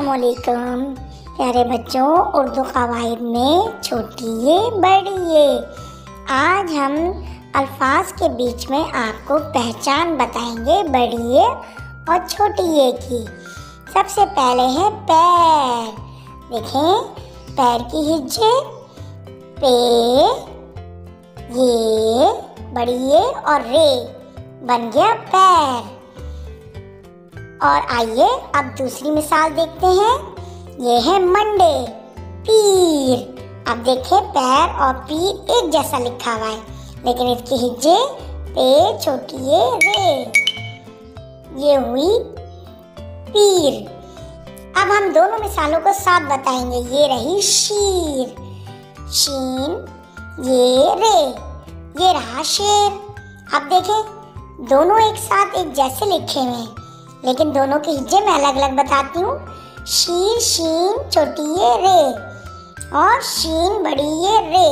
अस्सलामुअलैकुम प्यारे बच्चों, उर्दू क़वाइद में छोटी ये बड़ी ये। आज हम अल्फाज के बीच में आपको पहचान बताएंगे बड़ी ये और छोटी ये की। सबसे पहले है पैर। देखें, पैर की हिज्जे पे, ये बड़ी ये और रे बन गया पैर। और आइए अब दूसरी मिसाल देखते हैं। ये है मंडे, पीर। अब देखें, पैर और पीर एक जैसा लिखा हुआ है, लेकिन इसकी हिज्जे पे, छोटी ये रे, ये हुई पीर। अब हम दोनों मिसालों को साथ बताएंगे। ये रही शीर, शीन, ये रे, ये रहा शेर। अब देखें, दोनों एक साथ एक जैसे लिखे हुए हैं, लेकिन दोनों के हिज्जे मैं अलग अलग बताती हूँ। शीर, शीन, छोटी ये रे, और शीन, बड़ी ये रे,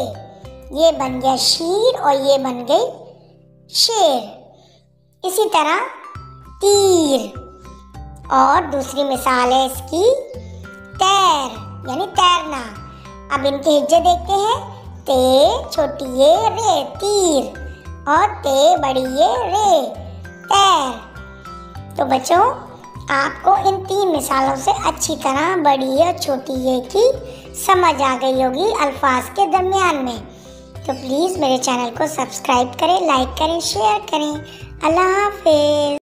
ये बन गया शीर और ये बन गई शेर। इसी तरह तीर। और दूसरी मिसाल है इसकी तैर, यानी तैरना। अब इनके हिज्जे देखते हैं। ते, छोटी ये रे, तीर, और ते, बड़ी ये रे, तैर। तो बच्चों, आपको इन तीन मिसालों से अच्छी तरह बड़ी ये और छोटी ये की समझ आ गई होगी अल्फाज के दरमियान में। तो प्लीज़ मेरे चैनल को सब्सक्राइब करें, लाइक करें, शेयर करें। अल्लाह हाफ़िज़।